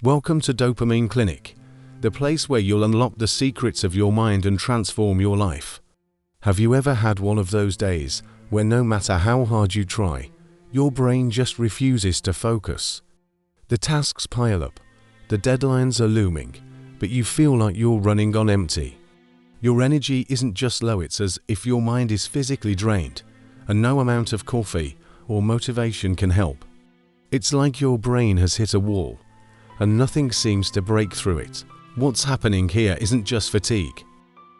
Welcome to Dopamine Clinic, the place where you'll unlock the secrets of your mind and transform your life. Have you ever had one of those days where no matter how hard you try, your brain just refuses to focus? The tasks pile up, the deadlines are looming, but you feel like you're running on empty. Your energy isn't just low, it's as if your mind is physically drained, and no amount of coffee or motivation can help. It's like your brain has hit a wall, and nothing seems to break through it. What's happening here isn't just fatigue.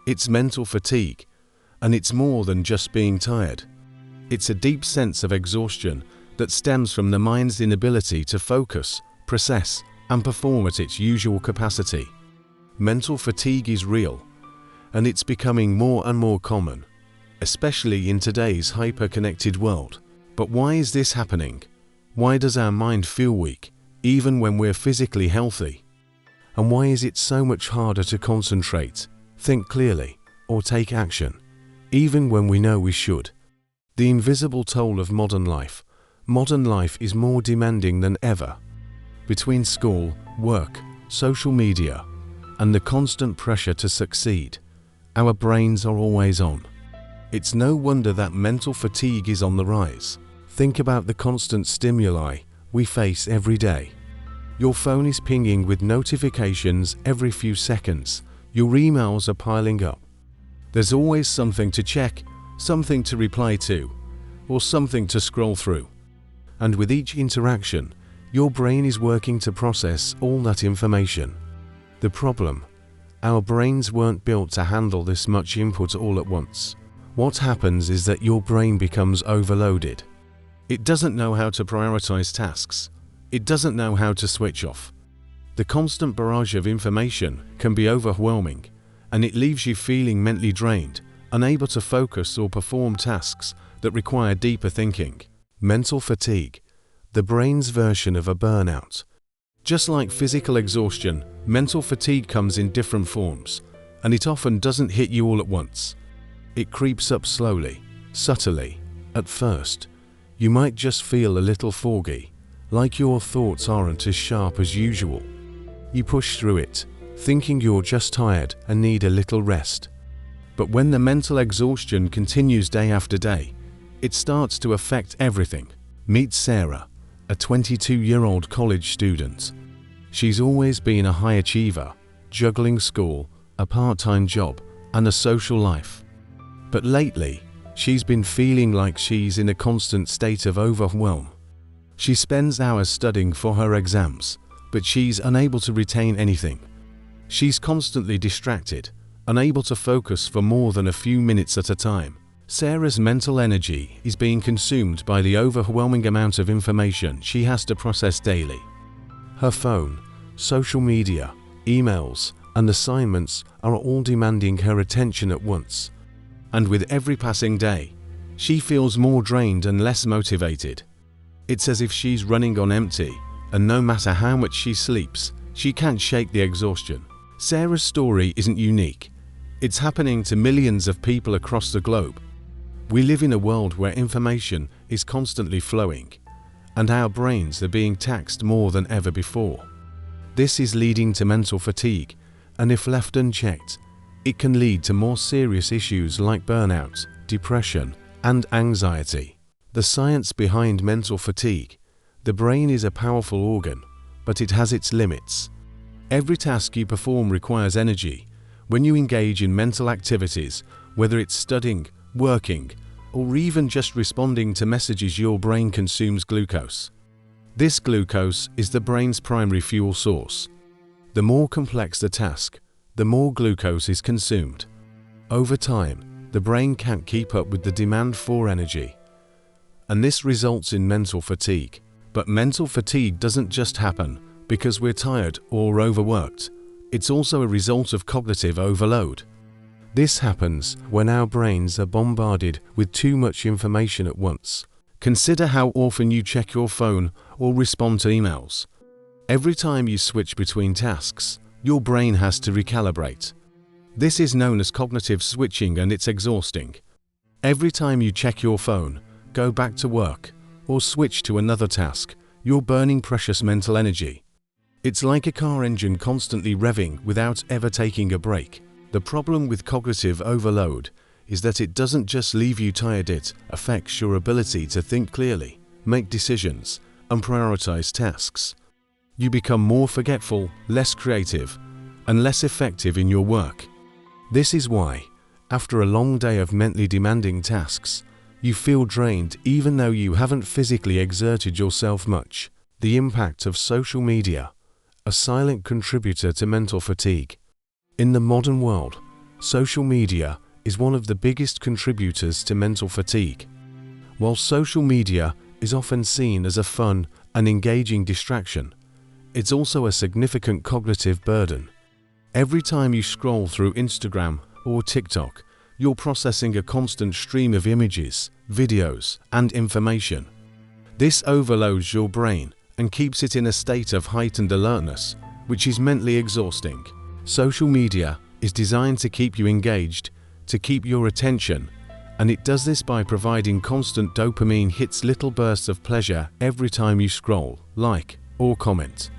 It's mental fatigue, and it's more than just being tired. It's a deep sense of exhaustion that stems from the mind's inability to focus, process, and perform at its usual capacity. Mental fatigue is real, and it's becoming more and more common, especially in today's hyper-connected world. But why is this happening? Why does our mind feel weak, even when we're physically healthy? And why is it so much harder to concentrate, think clearly, or take action, even when we know we should? The invisible toll of modern life. Modern life is more demanding than ever. Between school, work, social media, and the constant pressure to succeed, our brains are always on. It's no wonder that mental fatigue is on the rise. Think about the constant stimuli we face every day. Your phone is pinging with notifications every few seconds. Your emails are piling up. There's always something to check, something to reply to, or something to scroll through. And with each interaction, your brain is working to process all that information. The problem? Our brains weren't built to handle this much input all at once. What happens is that your brain becomes overloaded. It doesn't know how to prioritize tasks. It doesn't know how to switch off. The constant barrage of information can be overwhelming, and it leaves you feeling mentally drained, unable to focus or perform tasks that require deeper thinking. Mental fatigue, the brain's version of a burnout. Just like physical exhaustion, mental fatigue comes in different forms, and it often doesn't hit you all at once. It creeps up slowly, subtly. At first, you might just feel a little foggy, like your thoughts aren't as sharp as usual. You push through it, thinking you're just tired and need a little rest. But when the mental exhaustion continues day after day, it starts to affect everything. Meet Sarah, a 22-year-old college student. She's always been a high achiever, juggling school, a part-time job, and a social life. But lately, she's been feeling like she's in a constant state of overwhelm. She spends hours studying for her exams, but she's unable to retain anything. She's constantly distracted, unable to focus for more than a few minutes at a time. Sarah's mental energy is being consumed by the overwhelming amount of information she has to process daily. Her phone, social media, emails, and assignments are all demanding her attention at once. And with every passing day, she feels more drained and less motivated. It's as if she's running on empty, and no matter how much she sleeps, she can't shake the exhaustion. Sarah's story isn't unique. It's happening to millions of people across the globe. We live in a world where information is constantly flowing, and our brains are being taxed more than ever before. This is leading to mental fatigue, and if left unchecked, it can lead to more serious issues like burnout, depression, and anxiety. The science behind mental fatigue. The brain is a powerful organ, but it has its limits. Every task you perform requires energy. When you engage in mental activities, whether it's studying, working, or even just responding to messages, your brain consumes glucose. This glucose is the brain's primary fuel source. The more complex the task, the more glucose is consumed. Over time, the brain can't keep up with the demand for energy, and this results in mental fatigue. But mental fatigue doesn't just happen because we're tired or overworked. It's also a result of cognitive overload. This happens when our brains are bombarded with too much information at once. Consider how often you check your phone or respond to emails. Every time you switch between tasks, your brain has to recalibrate. This is known as cognitive switching, and it's exhausting. Every time you check your phone, go back to work, or switch to another task, you're burning precious mental energy. It's like a car engine constantly revving without ever taking a break. The problem with cognitive overload is that it doesn't just leave you tired, it affects your ability to think clearly, make decisions, and prioritize tasks. You become more forgetful, less creative, and less effective in your work. This is why, after a long day of mentally demanding tasks, you feel drained even though you haven't physically exerted yourself much. The impact of social media, a silent contributor to mental fatigue. In the modern world, social media is one of the biggest contributors to mental fatigue. While social media is often seen as a fun and engaging distraction, it's also a significant cognitive burden. Every time you scroll through Instagram or TikTok, you're processing a constant stream of images, videos, and information. This overloads your brain and keeps it in a state of heightened alertness, which is mentally exhausting. Social media is designed to keep you engaged, to keep your attention, and it does this by providing constant dopamine hits, little bursts of pleasure every time you scroll, like, or comment.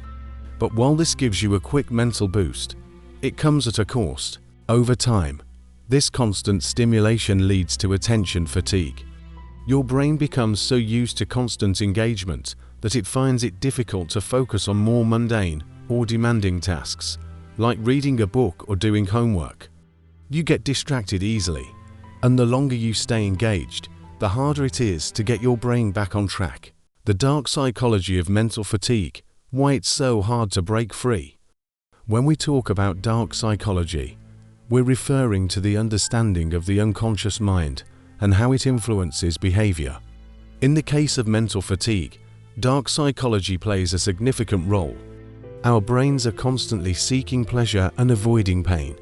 But while this gives you a quick mental boost, it comes at a cost. Over time, this constant stimulation leads to attention fatigue. Your brain becomes so used to constant engagement that it finds it difficult to focus on more mundane or demanding tasks, like reading a book or doing homework. You get distracted easily, and the longer you stay engaged, the harder it is to get your brain back on track. The dark psychology of mental fatigue, why it's so hard to break free. When we talk about dark psychology, we're referring to the understanding of the unconscious mind and how it influences behavior. In the case of mental fatigue, dark psychology plays a significant role. Our brains are constantly seeking pleasure and avoiding pain.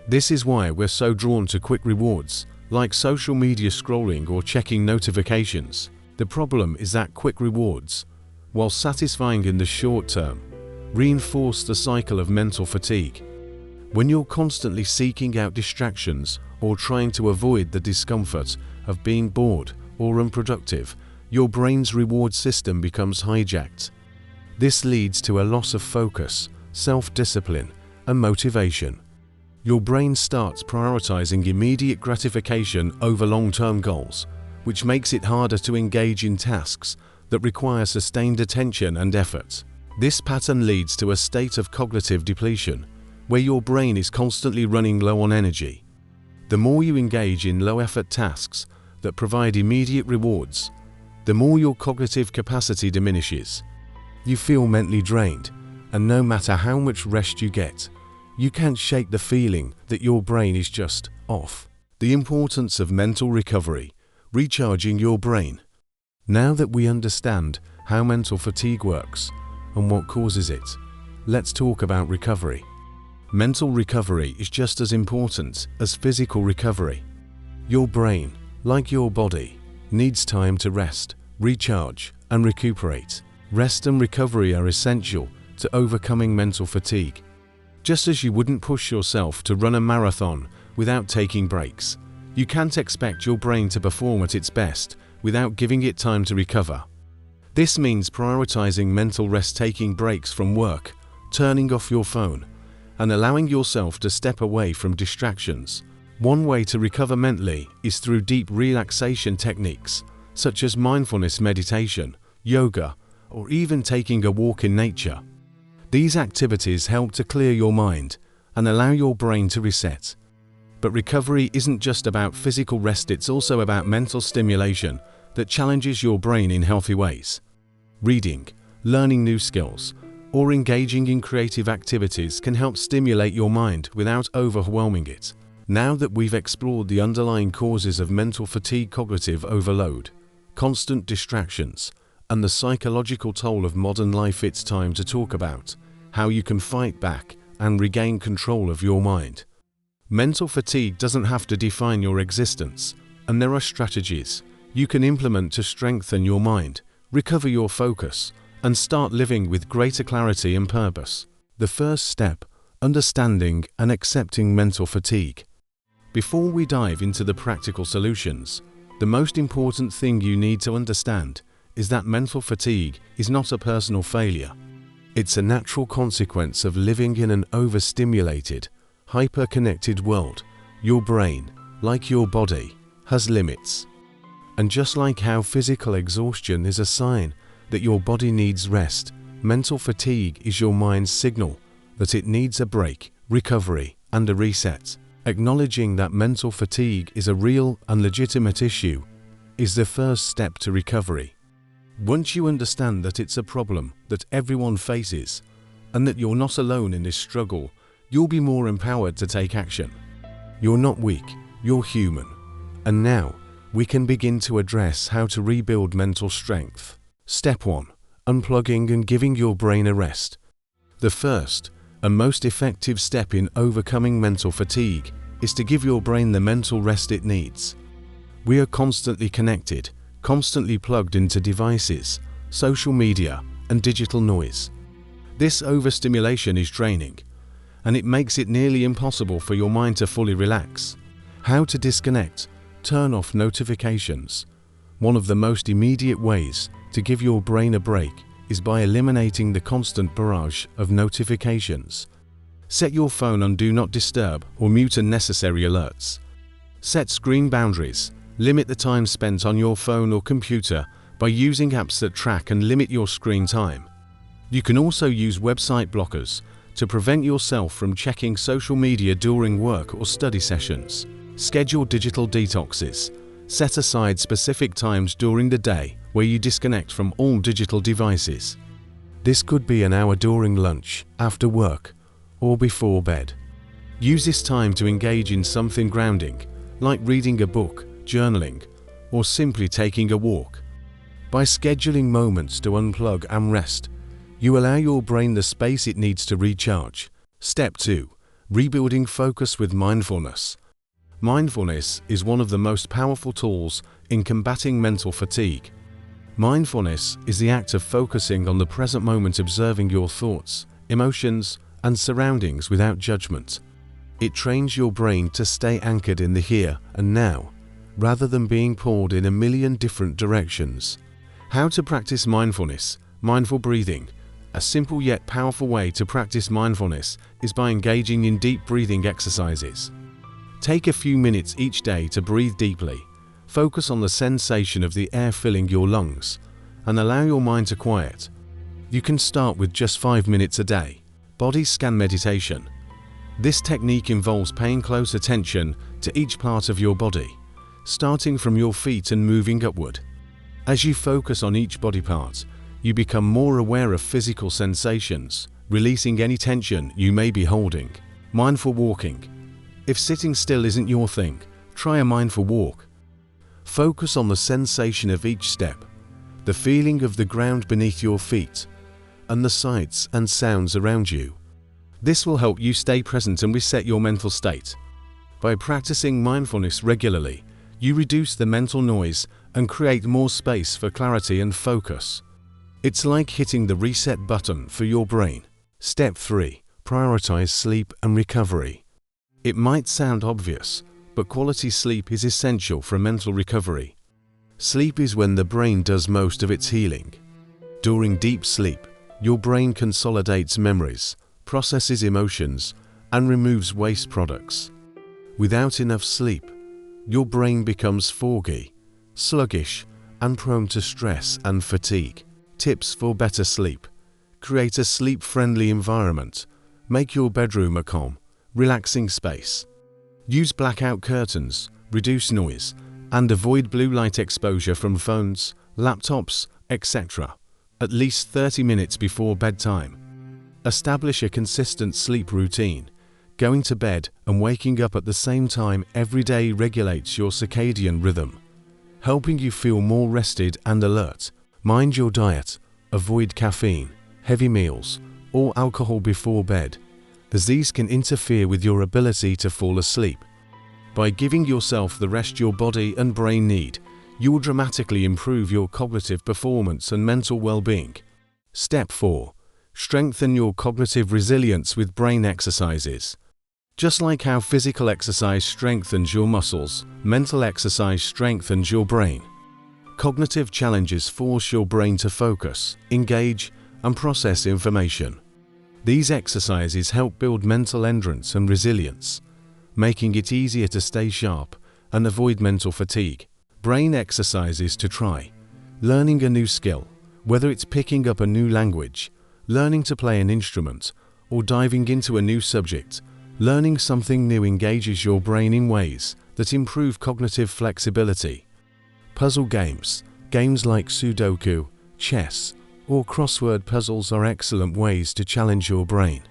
This is why we're so drawn to quick rewards, like social media scrolling or checking notifications. The problem is that quick rewards, while satisfying in the short term, reinforce the cycle of mental fatigue. When you're constantly seeking out distractions or trying to avoid the discomfort of being bored or unproductive, your brain's reward system becomes hijacked. This leads to a loss of focus, self-discipline, and motivation. Your brain starts prioritizing immediate gratification over long-term goals, which makes it harder to engage in tasks that require sustained attention and effort. This pattern leads to a state of cognitive depletion, where your brain is constantly running low on energy. The more you engage in low-effort tasks that provide immediate rewards, the more your cognitive capacity diminishes. You feel mentally drained, and no matter how much rest you get, you can't shake the feeling that your brain is just off. The importance of mental recovery, recharging your brain. Now that we understand how mental fatigue works and what causes it, let's talk about recovery. Mental recovery is just as important as physical recovery. Your brain, like your body, needs time to rest, recharge, and recuperate. Rest and recovery are essential to overcoming mental fatigue. Just as you wouldn't push yourself to run a marathon without taking breaks, you can't expect your brain to perform at its best without giving it time to recover. This means prioritizing mental rest, taking breaks from work, turning off your phone, and allowing yourself to step away from distractions. One way to recover mentally is through deep relaxation techniques, such as mindfulness meditation, yoga, or even taking a walk in nature. These activities help to clear your mind and allow your brain to reset. But recovery isn't just about physical rest, it's also about mental stimulation that challenges your brain in healthy ways. Reading, learning new skills, or engaging in creative activities can help stimulate your mind without overwhelming it. Now that we've explored the underlying causes of mental fatigue, cognitive overload, constant distractions, and the psychological toll of modern life, it's time to talk about how you can fight back and regain control of your mind. Mental fatigue doesn't have to define your existence, and there are strategies you can implement to strengthen your mind, recover your focus, and start living with greater clarity and purpose. The first step, understanding and accepting mental fatigue. Before we dive into the practical solutions, the most important thing you need to understand is that mental fatigue is not a personal failure. It's a natural consequence of living in an overstimulated, hyper-connected world. Your brain, like your body, has limits. And just like how physical exhaustion is a sign that your body needs rest, mental fatigue is your mind's signal that it needs a break, recovery, and a reset. Acknowledging that mental fatigue is a real and legitimate issue is the first step to recovery. Once you understand that it's a problem that everyone faces and that you're not alone in this struggle, you'll be more empowered to take action. You're not weak, you're human. And now, we can begin to address how to rebuild mental strength. Step 1. Unplugging and giving your brain a rest. The first and most effective step in overcoming mental fatigue is to give your brain the mental rest it needs. We are constantly connected, constantly plugged into devices, social media, and digital noise. This overstimulation is draining, and it makes it nearly impossible for your mind to fully relax. How to disconnect? Turn off notifications. One of the most immediate ways to give your brain a break is by eliminating the constant barrage of notifications. Set your phone on Do Not Disturb or mute unnecessary alerts. Set screen boundaries. Limit the time spent on your phone or computer by using apps that track and limit your screen time. You can also use website blockers to prevent yourself from checking social media during work or study sessions. Schedule digital detoxes. Set aside specific times during the day where you disconnect from all digital devices. This could be an hour during lunch, after work, or before bed. Use this time to engage in something grounding, like reading a book, journaling, or simply taking a walk. By scheduling moments to unplug and rest, you allow your brain the space it needs to recharge. Step 2. Rebuilding focus with mindfulness. Mindfulness is one of the most powerful tools in combating mental fatigue. Mindfulness is the act of focusing on the present moment, observing your thoughts, emotions, and surroundings without judgment. It trains your brain to stay anchored in the here and now, rather than being pulled in a million different directions. How to practice mindfulness? Mindful breathing. A simple yet powerful way to practice mindfulness is by engaging in deep breathing exercises. Take a few minutes each day to breathe deeply. Focus on the sensation of the air filling your lungs and allow your mind to quiet. You can start with just 5 minutes a day. Body scan meditation. This technique involves paying close attention to each part of your body, starting from your feet and moving upward. As you focus on each body part, you become more aware of physical sensations, releasing any tension you may be holding. Mindful walking. If sitting still isn't your thing, try a mindful walk. Focus on the sensation of each step, the feeling of the ground beneath your feet, and the sights and sounds around you. This will help you stay present and reset your mental state. By practicing mindfulness regularly, you reduce the mental noise and create more space for clarity and focus. It's like hitting the reset button for your brain. Step 3. Prioritize sleep and recovery. It might sound obvious, but quality sleep is essential for mental recovery. Sleep is when the brain does most of its healing. During deep sleep, your brain consolidates memories, processes emotions, and removes waste products. Without enough sleep, your brain becomes foggy, sluggish, and prone to stress and fatigue. Tips for better sleep. Create a sleep-friendly environment. Make your bedroom a calm, relaxing space. Use blackout curtains, reduce noise, and avoid blue light exposure from phones, laptops, etc. at least 30 minutes before bedtime. Establish a consistent sleep routine. Going to bed and waking up at the same time every day regulates your circadian rhythm, helping you feel more rested and alert. Mind your diet. Avoid caffeine, heavy meals, or alcohol before bed, as these can interfere with your ability to fall asleep. By giving yourself the rest your body and brain need, you will dramatically improve your cognitive performance and mental well-being. Step 4. Strengthen your cognitive resilience with brain exercises. Just like how physical exercise strengthens your muscles, mental exercise strengthens your brain. Cognitive challenges force your brain to focus, engage, and process information. These exercises help build mental endurance and resilience, making it easier to stay sharp and avoid mental fatigue. Brain exercises to try. Learning a new skill, whether it's picking up a new language, learning to play an instrument, or diving into a new subject, learning something new engages your brain in ways that improve cognitive flexibility. Puzzle games. Games like Sudoku, chess, or crossword puzzles are excellent ways to challenge your brain.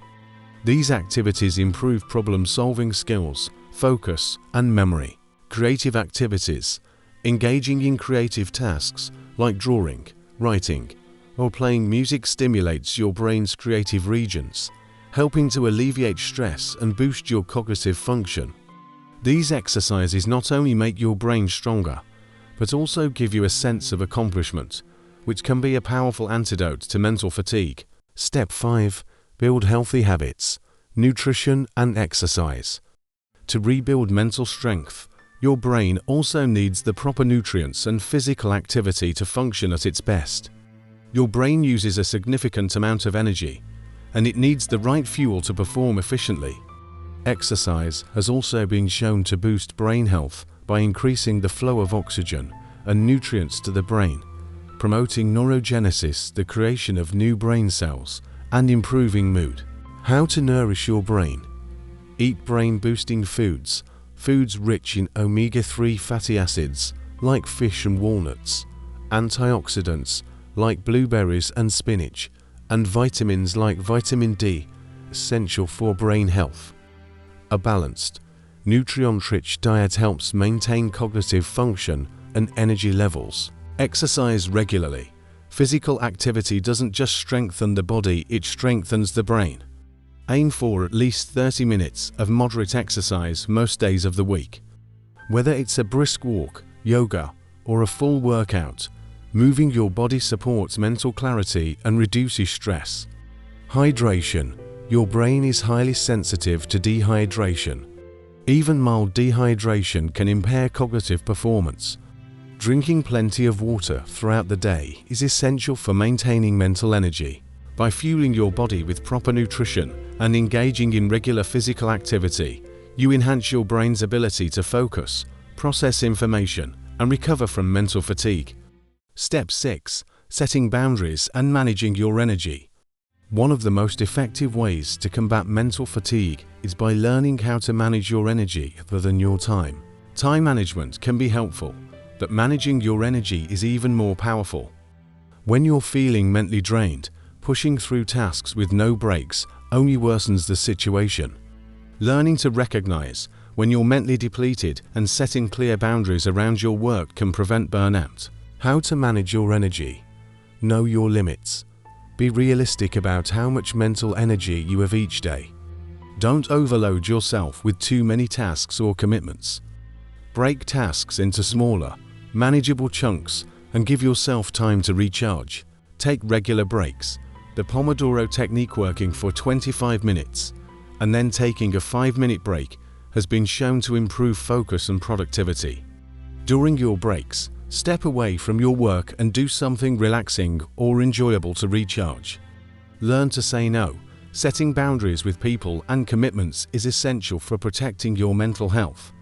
These activities improve problem-solving skills, focus, and memory. Creative activities. Engaging in creative tasks like drawing, writing, or playing music stimulates your brain's creative regions, helping to alleviate stress and boost your cognitive function. These exercises not only make your brain stronger, but also give you a sense of accomplishment, which can be a powerful antidote to mental fatigue. Step 5. Build healthy habits, nutrition and exercise. To rebuild mental strength, your brain also needs the proper nutrients and physical activity to function at its best. Your brain uses a significant amount of energy, and it needs the right fuel to perform efficiently. Exercise has also been shown to boost brain health by increasing the flow of oxygen and nutrients to the brain, promoting neurogenesis, the creation of new brain cells, and improving mood. How to nourish your brain. Eat brain-boosting foods, foods rich in omega-3 fatty acids like fish and walnuts, antioxidants like blueberries and spinach, and vitamins like vitamin D, essential for brain health. A balanced, nutrient-rich diet helps maintain cognitive function and energy levels. Exercise regularly. Physical activity doesn't just strengthen the body, it strengthens the brain. Aim for at least 30 minutes of moderate exercise most days of the week. Whether it's a brisk walk, yoga, or a full workout, moving your body supports mental clarity and reduces stress. Hydration. Your brain is highly sensitive to dehydration. Even mild dehydration can impair cognitive performance. Drinking plenty of water throughout the day is essential for maintaining mental energy. By fueling your body with proper nutrition and engaging in regular physical activity, you enhance your brain's ability to focus, process information, and recover from mental fatigue. Step 6. Setting boundaries and managing your energy. One of the most effective ways to combat mental fatigue is by learning how to manage your energy other than your time. Time management can be helpful, but managing your energy is even more powerful. When you're feeling mentally drained, pushing through tasks with no breaks only worsens the situation. Learning to recognize when you're mentally depleted and setting clear boundaries around your work can prevent burnout. How to manage your energy. Know your limits. Be realistic about how much mental energy you have each day. Don't overload yourself with too many tasks or commitments. Break tasks into smaller, manageable chunks and give yourself time to recharge. Take regular breaks. The Pomodoro technique, working for 25 minutes and then taking a 5-minute break, has been shown to improve focus and productivity. During your breaks, step away from your work and do something relaxing or enjoyable to recharge. Learn to say no. Setting boundaries with people and commitments is essential for protecting your mental health.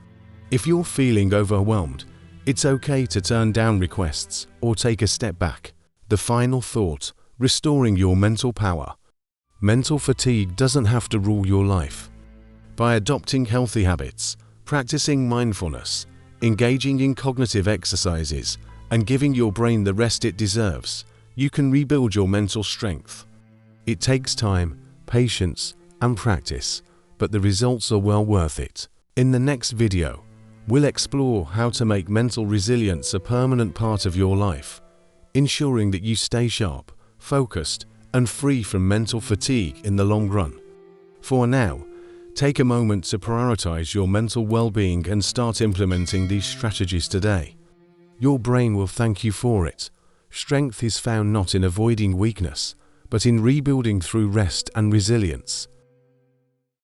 If you're feeling overwhelmed, it's okay to turn down requests or take a step back. The final thought: restoring your mental power. Mental fatigue doesn't have to rule your life. By adopting healthy habits, practicing mindfulness, engaging in cognitive exercises, and giving your brain the rest it deserves, you can rebuild your mental strength. It takes time, patience, and practice, but the results are well worth it. In the next video, we'll explore how to make mental resilience a permanent part of your life, ensuring that you stay sharp, focused, and free from mental fatigue in the long run. For now, take a moment to prioritize your mental well-being and start implementing these strategies today. Your brain will thank you for it. Strength is found not in avoiding weakness, but in rebuilding through rest and resilience.